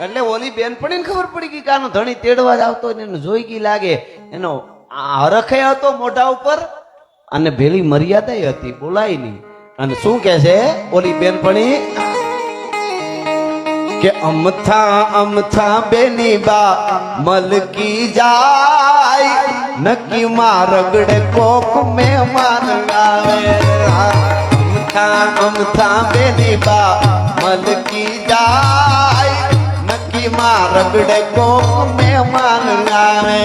એટલે ઓલી બેનપણીને ખબર પડી ગઈ કે આનો ધણી તેડવા જ આવતો ને એને જોઈ ગઈ લાગે, એનો હરખે હતો મોઢા ઉપર અને ભેલી મર્યાદા હતી, બોલાય નહીં. અને શું કે છે ઓલી બેનપણી કે અમથા અમથા બેની બા મલકી જાય, નક્કી માં રગડે કોક મહેમાન આવે. અમથા અમથા બેની બા મલકી જાય, નક્કી માં રગડે કોક મહેમાન આવે.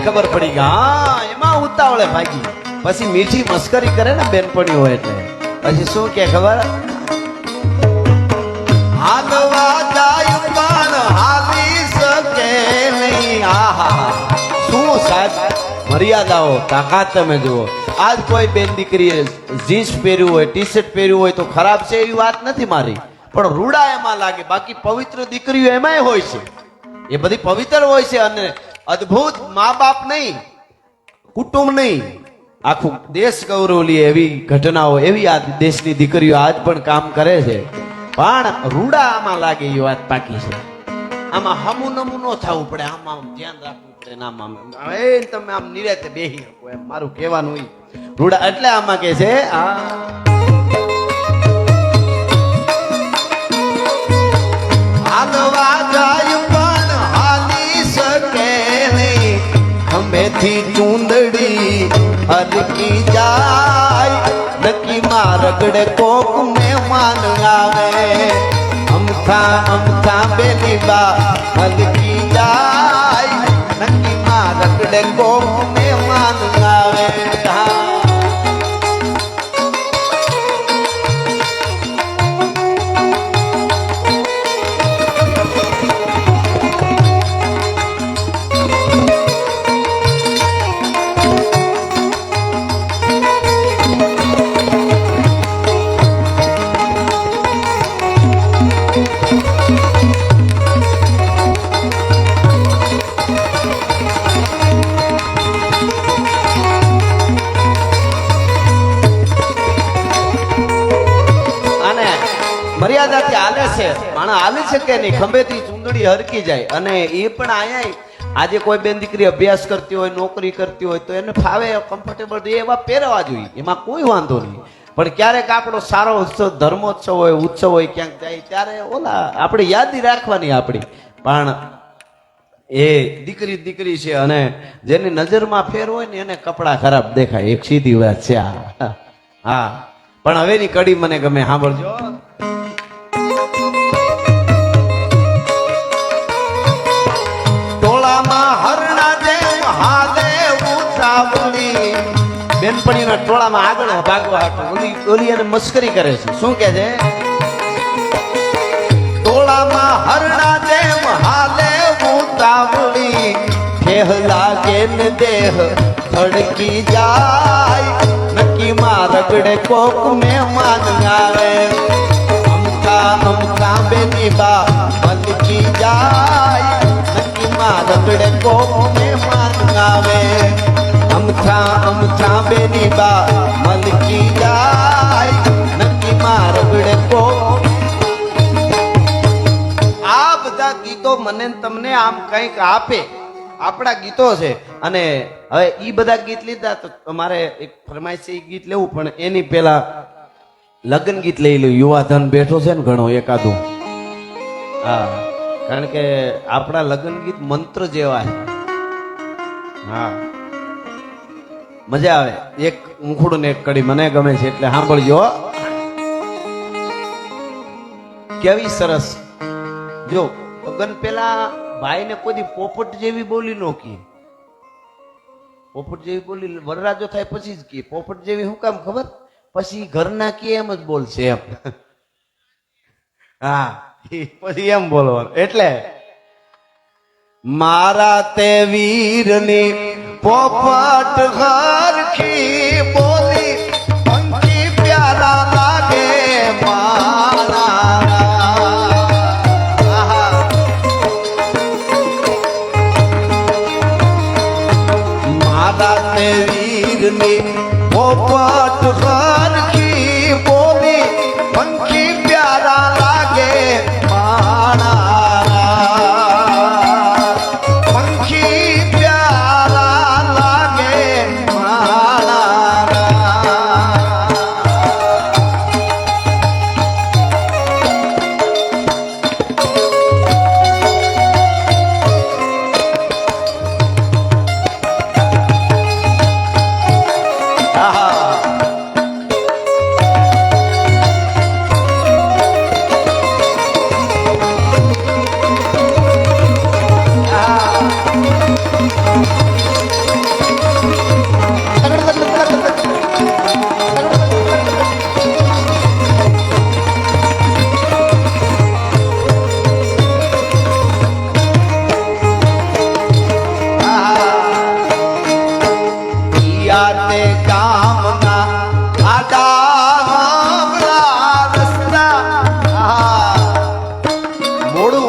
ખબર પડી કે હા એમાં ઉતાવળે ભાગી. પછી મીઠી મસ્કરી કરે ને બેનપણી હોય એટલે પછી શું કે ખબર, હાલવા જાય પણ હાલી શકે નહીં. આહા શું સાહેબ મર્યાદાઓ, તાકાત તમે જુઓ. આજ કોઈ બેન દીકરીએ જીન્સ પહેર્યું હોય, ટી શર્ટ પહેર્યું હોય તો ખરાબ છે એવી વાત નથી મારી, પણ રૂડા એમાં લાગે. બાકી પવિત્ર દીકરીઓ એમાંય હોય છે, એ બધી પવિત્ર હોય છે. અને અદ્ભુત મા બાપ નહીં, કુટુંબ નહીં, આખું દેશ ગૌરવ લે એવી ઘટનાઓ, એવી આ દેશની દીકરીઓ આજ પણ કામ કરે છે. પણ રૂડા આમાં લાગે એ વાત પાકી છે. આમાં હમું નમું ન થવું પડે, આમાં ધ્યાન રાખવું પડે. આમાં તમે આમ નિરાતે બેહી શકો એમ મારું કહેવાનું રૂડા. એટલે આમાં કે છે હાલવા જાય પણ હાલી શકે નહીં, ખંભેથી ચૂંદડી હરકી જાય, નક્કી માં રગડે કોક મહેમાન આવે. અમથા અમથા બેની બા હલકી જાય, નક્કી માં રગડે કોક મહેમાન આવે. મર્યાદાથી હાલે છે, માણસ હાલી શકે નહીં, ખંભેથી ચૂંદડી હરકી જાય. અને એ પણ અહીંયા આજે કોઈ બેન દીકરી અભ્યાસ કરતી હોય, નોકરી કરતી હોય તો એને ફાવે કમ્ફર્ટેબલ એવા પહેરવા જોઈએ, એમાં કોઈ વાંધો નહીં. પણ ક્યારેક આપણો સારો ઉત્સવ, ધર્મોત્સવ હોય, ઉત્સવ હોય, ક્યાંક જાય ત્યારે ઓલા આપણે યાદી રાખવાની આપણી. પણ એ દીકરી દીકરી છે અને જેની નજરમાં ફેર હોય ને એને કપડા ખરાબ દેખાય, એક સીધી વાત છે. હા પણ હવેની કડી મને ગમે, સાંભળજો. બેનપણીના ટોળામાં આગળ ભાગવા ઓલી એને મસ્કરી કરે છે. શું કે છે, ટોળામાં હરણા જેમ હાલે ઉતાવળી, ઠેહ લાગે ને દેહ ધડકી જાય, નક્કી માં રગડે કોક મહેમાન આવે. અમથા અમથા બેની બા મલકી જાય, નક્કી માં રગડે કોક મહેમાન આવે. અમથા અમથા બેની બા મલકી જાય, નક્કી માં રગડે કોક. આ બધા ગીતો મને તમને આમ કંઈક આપે, આપણા ગીતો છે. અને હવે ઈ બધા ગીત લીધા તો તમારે એક ફરમાઈશ એ ગીત લેવું, પણ એની પેલા લગ્ન ગીત લઈ લો. યુવાધન બેઠો છે ને ઘણો એકાદું. હા કારણ કે આપણા લગ્ન ગીત મંત્ર જેવા છે. હા મજા આવે. એક ઊંખડું ને એક કડી મને ગમે છે એટલે સાંભળજો. કેવી સરસ. જો લગન પેલા ભાઈ ને કોઈ પોપટ જેવી બોલી નો કી, પોપટ જેવી બોલી વરરાજો થાય પછી જ કી. પોપટ જેવી શું કામ ખબર? પછી ઘરના કે એમ જ બોલશે એમ હા પછી એમ બોલવાનું એટલે મારા તે વીરની પોપટ હરખી બોલી પંખી પ્યારા લાગે મારા મારા તે વીરની પોપટ હરખી બોલી પંખી પ્યારા લાગે મારા પંખી પ્યારા લાગે મારા પિયાને કામના આડા રસ્તા મોડું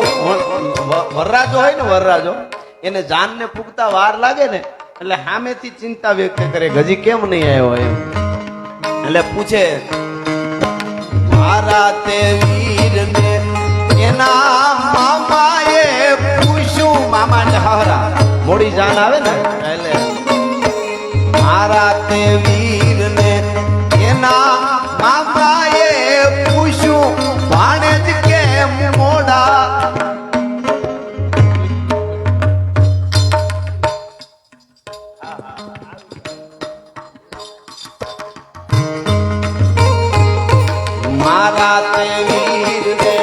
વરરાજો હોય ને વરરાજો એને જાનને પૂગતા વાર લાગે ને એટલે સામેથી ચિંતા વ્યક્ત કરે હજી કેમ નહીં આવ્યો એમ એટલે પૂછે મારા તે વીરને એના મામાએ પૂછ્યું મામા ને હરા મોડી જાન આવે ને એટલે મારા તે વીરને એના મામાએ પૂછ્યું ભાણેજ કેમ મોડા મારા તે વીરને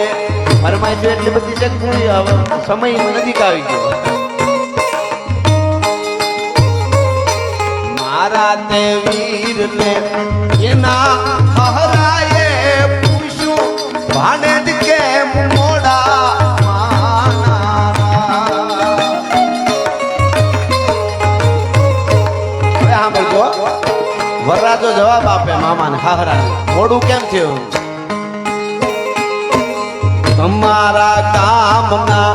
ફરમાઈશ એટલી બધી જગ્યાએ હવે સમય નજીક આવી ગયો મારા તે વીરને એના હરાએ પૂછ્યું ભાણેજ કેમ મોડા વરરાજો જવાબ આપે મામાને હાહરા મોડું કેમ થયું તમારા કામના